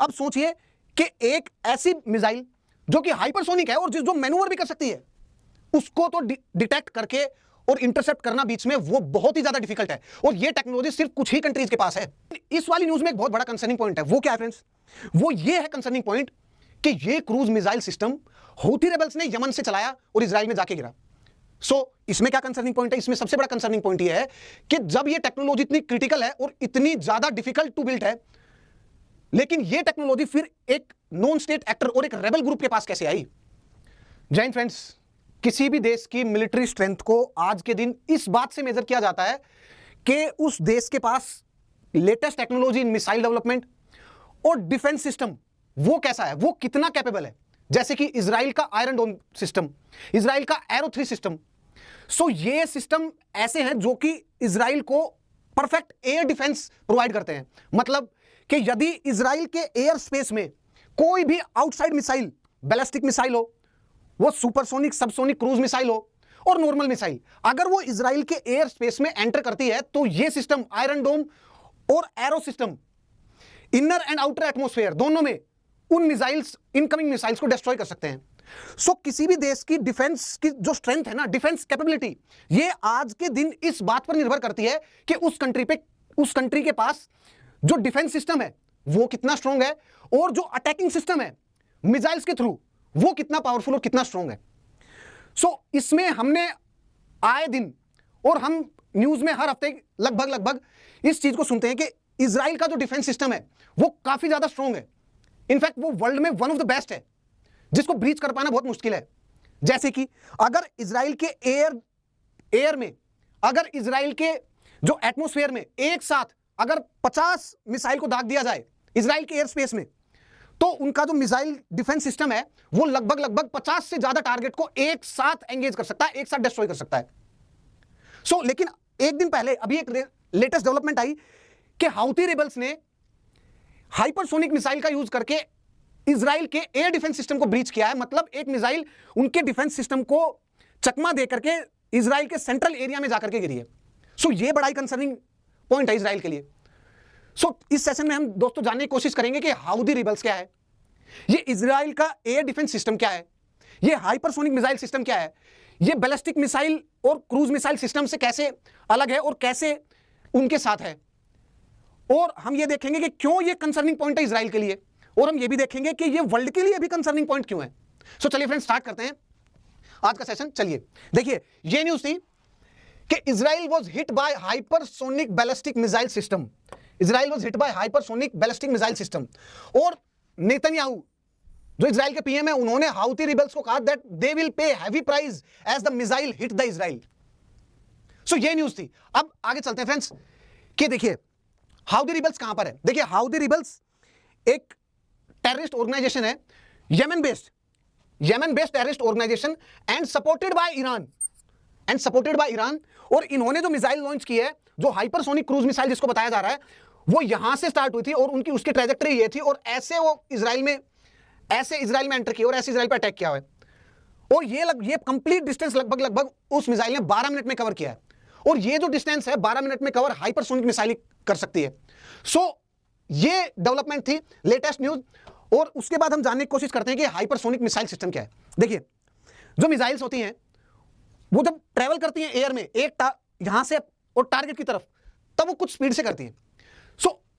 अब सोचिए कि एक ऐसी मिसाइल जो कि हाइपरसोनिक है और जो मैनूवर भी कर सकती है, उसको तो डिटेक्ट करके और इंटरसेप्ट करना बीच में वो बहुत ही ज्यादा डिफिकल्ट है, और ये टेक्नोलॉजी सिर्फ कुछ ही कंट्रीज के पास है। इस वाली न्यूज में एक बहुत बड़ा कंसर्निंग पॉइंट है, वो क्या है फ्रेंड्स? वो ये है कंसर्निंग पॉइंट कि ये cruise missile system Houthi rebels ने यमन से चलाया और इजराइल में जाके गिरा। इसमें क्या कंसर्निंग पॉइंट है? इसमें सबसे बड़ा कंसर्निंग पॉइंट ये है कि जब ये टेक्नोलॉजी इतनी क्रिटिकल है और इतनी ज्यादा डिफिकल्ट टू बिल्ड है, लेकिन ये टेक्नोलॉजी फिर एक नॉन स्टेट एक्टर और एक रेबल ग्रुप के पास कैसे आई? जय हिंद फ्रेंड्स, किसी भी देश की मिलिट्री स्ट्रेंथ को आज के दिन इस बात से मेजर किया जाता है कि उस देश के पास latest technology in missile development और डिफेंस सिस्टम वो कैसा है, वो कितना कैपेबल है। जैसे कि इजराइल का आयरन डोम सिस्टम, इजराइल का एरो 3 सिस्टम। ये सिस्टम ऐसे हैं जो कि इजराइल को परफेक्ट एयर डिफेंस प्रोवाइड करते हैं। मतलब कि यदि इजराइल के एयर स्पेस में कोई भी आउटसाइड मिसाइल, बैलिस्टिक मिसाइल हो, वो सुपरसोनिक, सबसोनिक, क्रूज मिसाइल हो और नॉर्मल मिसाइल, अगर वो इजराइल के एयर स्पेस में एंटर करती है तो ये सिस्टम आयरन डोम और arrow system inner and outer atmosphere दोनों में उन मिसाइल्स, इनकमिंग मिसाइल्स को डिस्ट्रॉय कर सकते हैं। किसी भी देश की डिफेंस की जो स्ट्रेंथ है ना, डिफेंस कैपेबिलिटी, ये आज के दिन इस बात पर निर्भर करती है कि उस कंट्री के पास जो डिफेंस सिस्टम है वो कितना स्ट्रांग है और जो अटैकिंग सिस्टम है मिसाइल्स के थ्रू वो कितना पावरफुल और कितना स्ट्रांग है। इसमें हमने आए दिन और हम न्यूज में हर हफ्ते लगभग इस चीज को सुनते हैं कि इजराइल का जो डिफेंस सिस्टम है वो काफी ज्यादा स्ट्रांग है। इनफैक्ट वो वर्ल्ड में वन ऑफ द बेस्ट है, जिसको ब्रीच कर पाना बहुत मुश्किल है। जैसे कि अगर इजराइल के एयर में, अगर इजराइल के जो एटमॉस्फेयर में एक साथ अगर 50 मिसाइल को दाग दिया जाए इजराइल के एयर स्पेस में, तो उनका जो मिसाइल डिफेंस सिस्टम है वो लगभग 50 से ज्यादा टारगेट को एक साथ एंगेज कर सकता है, एक साथ डिस्ट्रॉय कर सकता है। लेकिन एक दिन पहले अभी एक लेटेस्ट डेवलपमेंट आई कि हाउथी रेबल्स ने हाइपरसोनिक मिसाइल का यूज करके इजराइल के एयर डिफेंस सिस्टम को ब्रीच किया है। मतलब एक मिसाइल उनके डिफेंस सिस्टम को चकमा दे करके इजराइल के सेंट्रल एरिया में जाकर के गिरी है। ये बड़ा ही कंसर्निंग पॉइंट है इजराइल के लिए। इस सेशन में हम दोस्तों जानने की कोशिश करेंगे कि हाउथी रेबल्स क्या है, ये इजराइल का एयर डिफेंस सिस्टम क्या है, ये हाइपरसोनिक मिसाइल सिस्टम क्या है, ये बैलिस्टिक मिसाइल और क्रूज मिसाइल सिस्टम से कैसे अलग है और कैसे उनके साथ है, और हम ये देखेंगे कि क्यों ये कंसर्निंग पॉइंट है इजराइल के लिए, और हम ये भी देखेंगे कि ये वर्ल्ड के लिए भी कंसर्निंग पॉइंट क्यों है। चलिए फ्रेंड्स, स्टार्ट करते हैं आज का सेशन। चलिए देखिए, ये न्यूज थी कि Israel was hit by hypersonic ballistic missile system. Israel was hit by hypersonic ballistic missile system, और नेतन्याहू जो इजराइल के पीएम है, उन्होंने हाउथी रिबल्स को कहा that they will pay heavy price as the missile hit the Israel. ये news थी। अब आगे चलते हैं फ्रेंड्स कि देखिए हाउथी रिबल्स कहां पर है। देखिए हाउथी रिबल्स एक टेररिस्ट ऑर्गेनाइजेशन है, Yemen based terrorist organisation and supported by Iran. और इन्होंने जो मिसाइल लॉन्च की है, जो हाइपरसोनिक क्रूज मिसाइल जिसको बताया जा रहा है, वो यहां से स्टार्ट हुई थी और उसकी ट्रैजेक्टरी ये थी, और ऐसे वो इजराइल में एंटर किया और ऐसे इजराइल पर अटैक किया है। और ये कंप्लीट डिस्टेंस लगभग उस मिसाइल ने 12 मिनट में कवर किया है, और ये जो डिस्टेंस है 12 मिनट में कवर हाइपरसोनिक मिसाइल कर सकती है। ये डेवलपमेंट थी, लेटेस्ट न्यूज। और उसके बाद हम जानने की कोशिश करते हैं कि हाइपरसोनिक मिसाइल सिस्टम क्या है। देखिए, जो मिसाइल्स होती हैं वो जब ट्रेवल करती हैं एयर में यहां से और टारगेट की तरफ, तब वो कुछ स्पीड से करती हैं।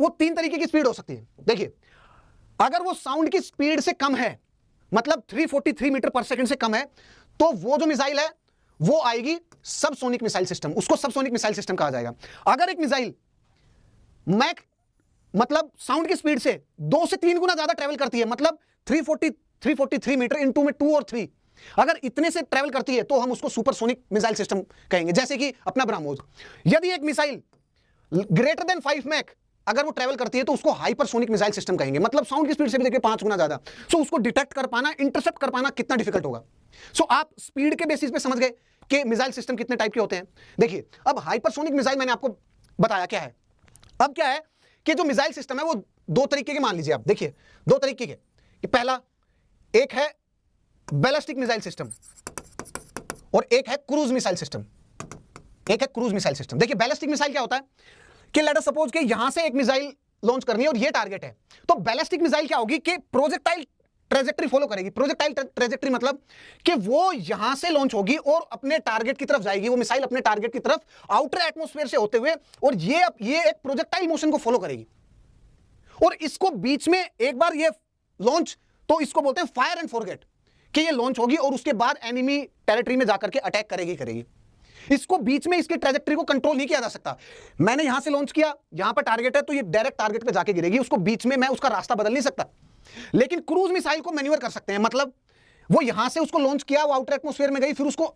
वो 3 तरीके की स्पीड हो सकती है। देखिए, अगर वो साउंड की स्पीड से कम है, मतलब 343 मीटर पर सेकंड से कम है, तो वो जो मिसाइल है वो आएगी सबसोनिक मिसाइल सिस्टम, उसको सबसोनिक मिसाइल सिस्टम कहा जाएगा। अगर एक मिसाइल मैक मतलब साउंड की स्पीड से 2 से 3 गुना ज्यादा ट्रेवल करती है, मतलब 343 मीटर इनटू में 2 और 3, अगर इतने से ट्रेवल करती है तो हम उसको सुपरसोनिक मिसाइल सिस्टम कहेंगे। जैसे कि अपना ब्रह्मोस, यदि एक मिसाइल ग्रेटर देन 5 मैक अगर वो ट्रेवल करती है तो उसको हाइपरसोनिक मिसाइल सिस्टम कहेंगे, मतलब साउंड की स्पीड से भी देखिए 5 गुना ज्यादा। उसको डिटेक्ट कर पाना, इंटरसेप्ट कर पाना कितना डिफिकल्ट होगा। आप स्पीड के बेसिस पे समझ गए कि मिसाइल सिस्टम कितने टाइप के होते हैं। देखिए, अब हाइपरसोनिक मिसाइल मैंने आपको बताया क्या है। अब क्या है कि जो मिसाइल सिस्टम है वो 2 तरीके के मान लीजिए आप। देखिए 2 तरीके के, कि पहला एक है बैलिस्टिक मिसाइल सिस्टम और एक है क्रूज मिसाइल सिस्टम। देखिए बैलिस्टिक मिसाइल क्या होता है कि लेट अस सपोज कि यहां से एक मिसाइल लॉन्च करनी है और ये टारगेट है, तो बैलिस्टिक मिसाइल क्या होगी कि प्रोजेक्टाइल ट्रेजेक्ट्री फॉलो करेगी। प्रोजेक्टाइल ट्रेजेक्ट्री मतलब कि वो यहां से लॉन्च होगी और अपने टारगेट की तरफ जाएगी, वो मिसाइल अपने टारगेट की तरफ आउटर एटमॉस्फेयर से होते हुए, और ये एक प्रोजेक्टाइल मोशन को फॉलो करेगी। और इसको बीच में एक बार ये लॉन्च, तो इसको बोलते हैं फायर एंड फॉरगेट, कि ये लॉन्च होगी और उसके बाद एनिमी टेरिटरी में जाकर के अटैक करेगी। इसको बीच में इसके ट्रेजेक्ट्री को कंट्रोल नहीं किया जा सकता। मैंने यहां से लॉन्च किया, यहां पर टारगेट है, तो ये डायरेक्ट टारगेट पे जाके गिरेगी, उसको बीच में मैं उसका रास्ता बदल नहीं सकता। लेकिन क्रूज मिसाइल को मैन्यूवर कर सकते हैं, मतलब वो यहां से उसको लॉन्च किया, वो आउटर एटमॉस्फेयर में गई, फिर उसको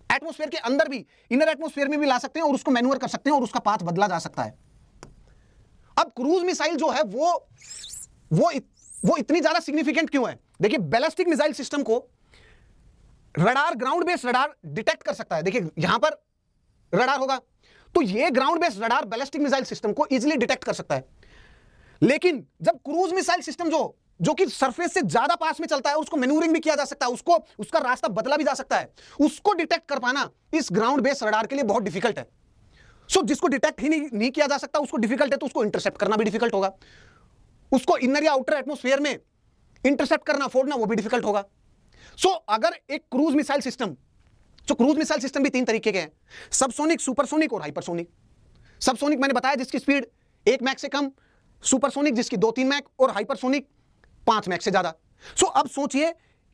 एटमॉस्फेयर के अंदर भी, इनर एटमॉस्फेयर में भी ला सकते हैं और उसको मैन्यूवर कर सकते हैं और उसका पाथ बदला जा सकता है। अब क्रूज मिसाइल जो है वो इतनी ज्यादा सिग्निफिकेंट क्यों है? देखिए, बैलिस्टिक मिसाइल सिस्टम को radar, ground based radar detect कर सकता है। देखिए यहां पर रडार होगा, तो ये ground based radar ballistic missile system को इजीली डिटेक्ट कर सकता है। लेकिन जब क्रूज मिसाइल सिस्टम जो कि सरफेस से ज्यादा पास में चलता है, उसको मैन्यूवरिंग भी किया जा सकता है, उसको उसका रास्ता बदला भी जा सकता है, उसको डिटेक्ट कर पाना इस ग्राउंड बेस्ड रडार के लिए बहुत डिफिकल्ट है। सो जिसको डिटेक्ट ही नहीं किया जा सकता, उसको डिफिकल्ट है, तो उसको इंटरसेप्ट करना भी डिफिकल्ट होगा, उसको इनर या आउटर एटमॉस्फेयर में इंटरसेप्ट करना, फोड़ना, वो भी डिफिकल्ट होगा। सो अगर एक क्रूज मिसाइल सिस्टम, जो क्रूज मिसाइल सिस्टम भी 3 तरीके के हैं, सबसोनिक, सुपरसोनिक और हाइपरसोनिक। सबसोनिक मैंने बताया जिसकी स्पीड 1 मैक से कम, सुपरसोनिक जिसकी 2-3 मैक, और हाइपरसोनिक 5 मैक से ज्यादा। सो अब सोचिए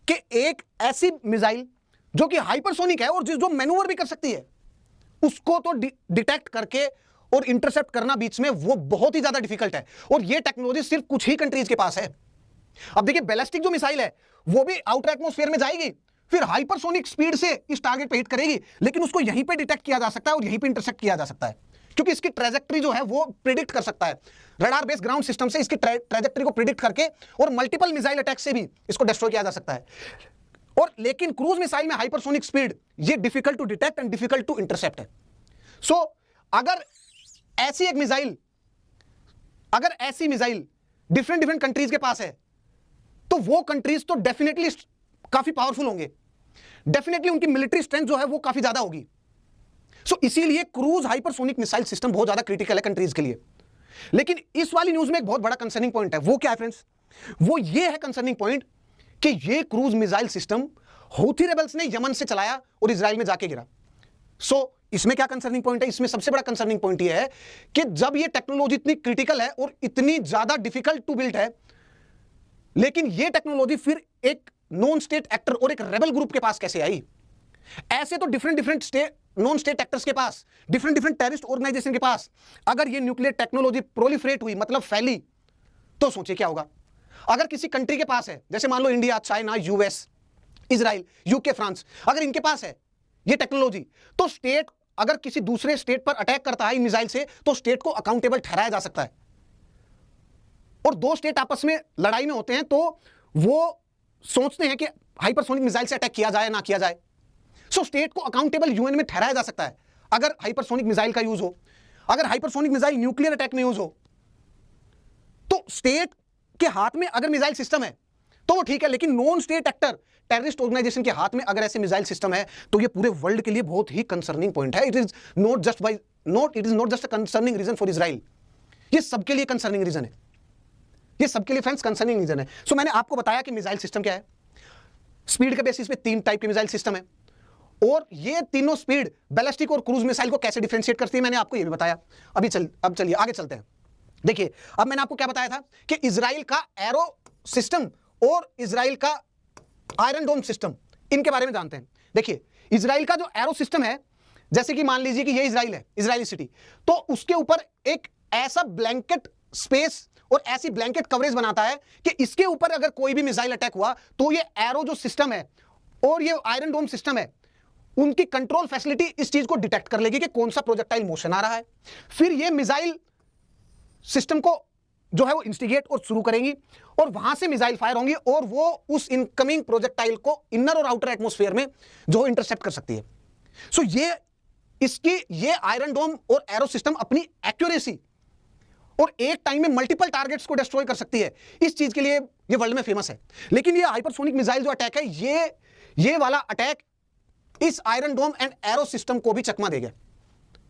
कि एक ऐसी मिसाइल जो कि हाइपरसोनिक है और जो मैनूवर भी कर सकती है, उसको तो डिटेक्ट करके और इंटरसेप्ट करना बीच में वो बहुत ही ज्यादा डिफिकल्ट है, और ये टेक्नोलॉजी सिर्फ कुछ ही कंट्रीज के पास है। अब देखिए, बैलिस्टिक जो मिसाइल है वो भी आउटर एटमॉस्फेयर में जाएगी, फिर हाइपरसोनिक स्पीड से इस टारगेट पे हिट करेगी, लेकिन उसको यहीं पे डिटेक्ट किया जा सकता है और यहीं पे इंटरसेप्ट किया जा सकता है, क्योंकि इसकी ट्रेजेक्ट्री जो है वो प्रिडिक्ट कर सकता है। रडार बेस्ड ग्राउंड सिस्टम से इसकी ट्रेजेक्ट्री को प्रिडिक्ट करके और मल्टीपल मिसाइल अटैक से भी इसको डिस्ट्रॉय किया जा सकता है। और लेकिन क्रूज मिसाइल में हाइपरसोनिक स्पीड, ये difficult to detect and difficult to intercept है। सो अगर ऐसी मिसाइल डिफरेंट कंट्रीज के पास है, तो वो कंट्रीज तो डेफिनेटली काफी पावरफुल होंगे, डेफिनेटली उनकी मिलिट्री स्ट्रेंथ जो है वो काफी ज्यादा होगी। सो इसीलिए क्रूज हाइपरसोनिक मिसाइल सिस्टम बहुत ज्यादा क्रिटिकल है कंट्रीज के लिए। लेकिन इस वाली न्यूज में एक बहुत बड़ा कंसर्निंग पॉइंट है, वो क्या है फ्रेंड्स? वो ये है कंसर्निंग पॉइंट कि ये cruise missile system Houthi rebels ने यमन से चलाया और इजराइल में जाके गिरा। सो इसमें क्या कंसर्निंग पॉइंट है? इसमें सबसे बड़ा कंसर्निंग पॉइंट यह है कि जब ये टेक्नोलॉजी इतनी क्रिटिकल है और इतनी ज्यादा डिफिकल्ट टू बिल्ड है, लेकिन ये टेक्नोलॉजी फिर एक नॉन स्टेट एक्टर और एक रेबल ग्रुप के पास कैसे आई? ऐसे तो different state, non state actors के पास, डिफरेंट टेररिस्ट ऑर्गेनाइजेशन के पास अगर ये न्यूक्लियर टेक्नोलॉजी प्रोलिफरेट हुई, मतलब फैली, तो सोचिए क्या होगा। अगर किसी कंट्री के पास है, जैसे मान लो India, China, US, Israel, UK, France, अगर इनके पास है ये टेक्नोलॉजी, तो स्टेट अगर किसी दूसरे स्टेट पर अटैक करता है मिसाइल से, तो स्टेट को अकाउंटेबल ठहराया जा सकता है। और 2 स्टेट आपस में लड़ाई में होते हैं, तो वो सोचते हैं कि हाइपरसोनिक मिसाइल से अटैक किया जाए ना किया जाए। सो स्टेट को अकाउंटेबल यूएन में ठहराया जा सकता है अगर हाइपरसोनिक मिसाइल का यूज हो। अगर हाइपरसोनिक मिसाइल न्यूक्लियर अटैक में यूज हो, तो स्टेट के हाथ में अगर मिसाइल सिस्टम है तो वो ठीक है, लेकिन non state actor, terrorist organisation के हाथ में अगर ऐसे मिसाइल सिस्टम है, तो ये पूरे वर्ल्ड के लिए बहुत ही कंसर्निंग पॉइंट है। It is not just a concerning reason for Israel, ये सबके लिए कंसर्निंग रीजन है, ये सबके लिए फ्रेंड्स कंसर्निंग रीजन है। सो मैंने आपको बताया कि मिसाइल सिस्टम क्या है। स्पीड के बेसिस पे 3 टाइप के मिसाइल सिस्टम है, और ये तीनों स्पीड बैलिस्टिक और क्रूज मिसाइल को कैसे डिफरेंशिएट करती है, मैंने आपको ये भी बताया। अब चलिए आगे चलते हैं। देखिए, अब मैंने आपको क्या बताया था कि इजराइल का एरो सिस्टम और इजराइल का आयरन डोम सिस्टम, इनके बारे में जानते हैं। देखिए, इजराइल का जो एरो सिस्टम है, जैसे कि मान लीजिए कि ये इजराइल है, इजरायली सिटी, तो उसके ऊपर एक ऐसा ब्लैंकेट स्पेस और ऐसी ब्लैंकेट कवरेज बनाता है कि इसके ऊपर अगर कोई भी मिसाइल अटैक हुआ, तो ये एरो जो सिस्टम है और ये आयरन डोम सिस्टम है, उनकी कंट्रोल फैसिलिटी इस चीज को डिटेक्ट कर लेगी कि कौन सा प्रोजेक्टाइल मोशन आ रहा है। फिर ये मिसाइल सिस्टम को जो है वो इंस्टिगेट और शुरू करेंगी, और वहां से मिसाइल फायर होंगी, और वो उस इनकमिंग प्रोजेक्टाइल को इनर और आउटर एटमॉस्फेयर में जो इंटरसेप्ट कर सकती है। सो ये आयरन डोम और एरो सिस्टम अपनी एक्यूरेसी और एक टाइम में मल्टीपल टारगेट्स को डिस्ट्रॉय कर सकती है, इस चीज के लिए ये वर्ल्ड में फेमस है। लेकिन ये हाइपरसोनिक मिसाइल जो अटैक है, ये वाला अटैक इस iron dome and arrow system को भी चकमा देगा।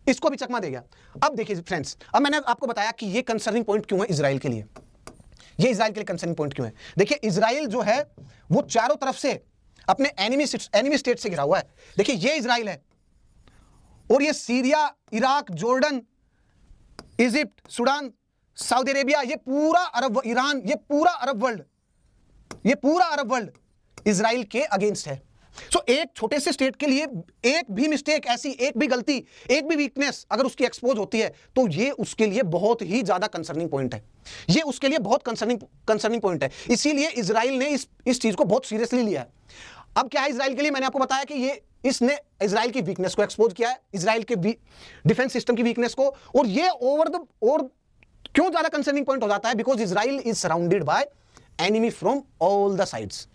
इसको भी चकमा दे गया। अब देखिए फ्रेंड्स, अब मैंने आपको बताया कि ये कंसर्निंग पॉइंट क्यों है इजराइल के लिए, ये इजराइल के लिए कंसर्निंग पॉइंट क्यों है। देखिए इजराइल जो है वो चारों तरफ से अपने एनिमी स्टेट से घिरा हुआ है। देखिए ये इजराइल है और ये Syria, Iraq, Jordan, Egypt, Sudan, Saudi Arabia, ये पूरा अरब, ईरान, ये पूरा अरब वर्ल्ड इजराइल के अगेंस्ट है। सो एक छोटे से स्टेट के लिए एक भी मिस्टेक, ऐसी एक भी गलती, एक भी वीकनेस अगर उसकी एक्सपोज होती है तो ये उसके लिए बहुत ही ज्यादा कंसर्निंग पॉइंट है, ये उसके लिए बहुत कंसर्निंग पॉइंट है। इसीलिए इजराइल ने इस चीज को बहुत सीरियसली लिया है। अब क्या है इजराइल के लिए, मैंने आपको बताया कि ये इसने इजराइल की वीकनेस को एक्सपोज किया है, इजराइल के डिफेंस सिस्टम की वीकनेस को, और ये और क्यों ज्यादा कंसर्निंग पॉइंट हो जाता है, because Israel is surrounded by enemy from all the sides.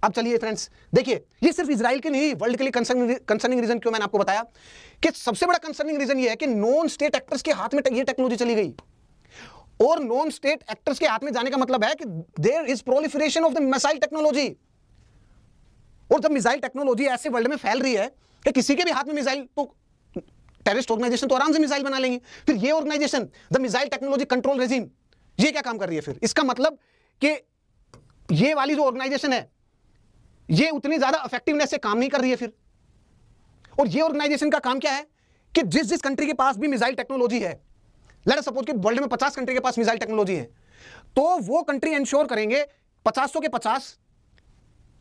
अब चलिए फ्रेंड्स देखिए, ये सिर्फ इजराइल के नहीं, वर्ल्ड के लिए कंसर्निंग रीजन क्यों, मैंने आपको बताया कि सबसे बड़ा कंसर्निंग रीजन ये है कि नॉन स्टेट एक्टर्स के हाथ में ये टेक्नोलॉजी चली गई, और नॉन स्टेट एक्टर्स के हाथ में जाने का मतलब है कि there is proliferation of the missile technology. और जब मिसाइल टेक्नोलॉजी ऐसे वर्ल्ड में फैल रही है कि किसी के भी हाथ में मिसाइल, तो टेररिस्ट ऑर्गेनाइजेशन तो आराम से मिसाइल बना लेंगे। फिर ये organisation the missile technology control regime, ये क्या काम कर रही है फिर, इसका मतलब कि ये वाली जो ऑर्गेनाइजेशन है ये उतनी ज्यादा इफेक्टिवनेस से काम नहीं कर रही है फिर। और ये ऑर्गेनाइजेशन का काम क्या है कि जिस कंट्री के पास भी मिसाइल टेक्नोलॉजी है, लेट अस सपोज कि वर्ल्ड में 50 कंट्री के पास मिसाइल टेक्नोलॉजी है, तो वो कंट्री इंश्योर करेंगे 50 के 50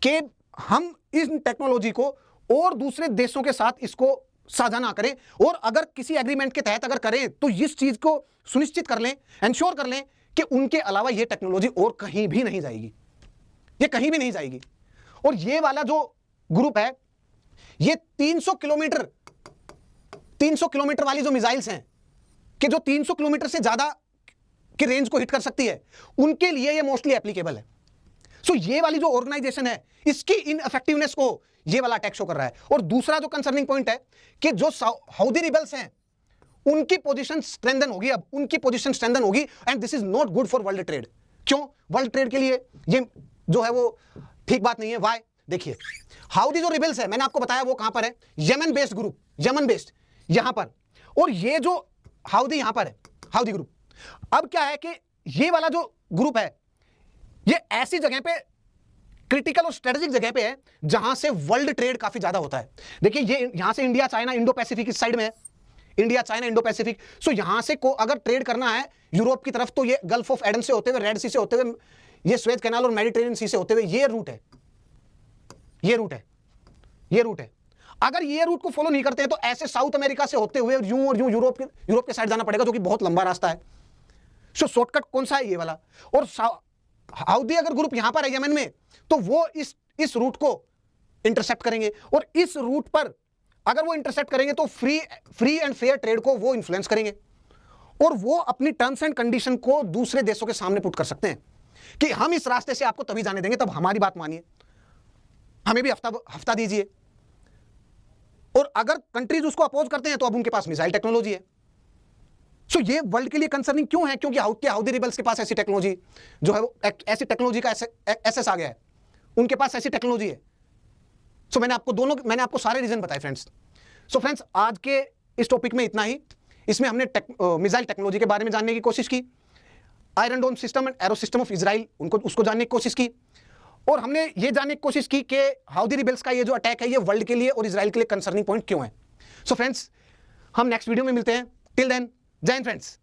के हम इस टेक्नोलॉजी को और दूसरे देशों के साथ इसको साझा ना करें, और अगर किसी एग्रीमेंट के तहत अगर करें तो इस चीज को सुनिश्चित कर लें, इंश्योर कर लें कि उनके अलावा ये टेक्नोलॉजी और कहीं भी नहीं जाएगी, ये कहीं भी नहीं जाएगी। और ये वाला जो ग्रुप है ये 300 किलोमीटर वाली जो मिसाइल्स हैं कि जो 300 किलोमीटर से ज्यादा की रेंज को हिट कर सकती है, उनके लिए ये मोस्टली एप्लीकेबल है। सो ये वाली जो ऑर्गेनाइजेशन है इसकी इनइफेक्टिवनेस को ये वाला अटैक शो कर रहा है। और दूसरा जो कंसर्निंग पॉइंट है कि जो हौदी रिबेल्स हैं उनकी पोजीशन स्ट्रेंथन होगी, अब उनकी पोजीशन स्ट्रेंथन होगी, and this is not good for world trade. क्यों वर्ल्ड ट्रेड के लिए ये जो है वो ठीक बात नहीं है। वाई, देखिए हाउदी जो रिबेल्स है मैंने आपको बताया वो कहां पर है, Yemen based group, Yemen based यहां पर, और ये जो हाउदी यहां पर है, हाउदी ग्रुप। अब क्या है कि ये वाला जो ग्रुप है ये ऐसी जगह पे क्रिटिकल और स्ट्रेटेजिक जगह पे है जहां से वर्ल्ड ट्रेड काफी ज्यादा होता है। देखिए ये यहां से इंडिया, चाइना, इंडो पैसिफिक इस साइड में है, इंडिया, चाइना, इंडो पैसिफिक। सो यहां से को अगर ट्रेड करना है यूरोप की तरफ तो ये गल्फ ऑफ एडन से होते हुए, रेड सी से होते हुए, ये स्वेज कैनाल और मेडिटेरियन सी से होते हुए ये रूट है, ये रूट है, ये रूट है। अगर ये रूट को फॉलो नहीं करते हैं तो ऐसे साउथ अमेरिका से होते हुए यूं और यूं यूरोप के साइड जाना पड़ेगा, जो कि बहुत लंबा रास्ता है। सो शॉर्टकट कौन सा है, ये वाला। और हाउदी अगर ग्रुप यहां पर है यमन में, तो वो इस रूट को इंटरसेप्ट करेंगे, और इस रूट पर अगर वो इंटरसेप्ट करेंगे तो फ्री एंड फेयर ट्रेड को वो इन्फ्लुएंस करेंगे, और वो अपनी टर्म्स एंड कंडीशन को दूसरे देशों के सामने पुट कर सकते हैं कि हम इस रास्ते से आपको तभी जाने देंगे, तब हमारी बात मानिए, हमें भी हफ्ता दीजिए। और अगर कंट्रीज उसको अपोज करते हैं तो अब उनके पास मिसाइल टेक्नोलॉजी है। सो ये वर्ल्ड के लिए कंसर्निंग क्यों है, क्योंकि हाउदी रिबल्स के पास ऐसी टेक्नोलॉजी जो है, ऐसी टेक्नोलॉजी का एक्सेस आ गया है, उनके पास ऐसी टेक्नोलॉजी है। सो मैंने आपको सारे रीजन बताए फ्रेंड्स। सो फ्रेंड्स आज के इस टॉपिक में इतना ही। इसमें हमने मिसाइल टेक्नोलॉजी के बारे में जानने की कोशिश की, iron dome system and arrow system of Israel उसको जानने की कोशिश की, और हमने ये जानने की कोशिश की कि हाउदी रिबेल्स का ये जो अटैक है ये वर्ल्ड के लिए और इजराइल के लिए कंसर्निंग पॉइंट क्यों है। सो फ्रेंड्स हम नेक्स्ट वीडियो में मिलते हैं। टिल देन जय हिंद फ्रेंड्स।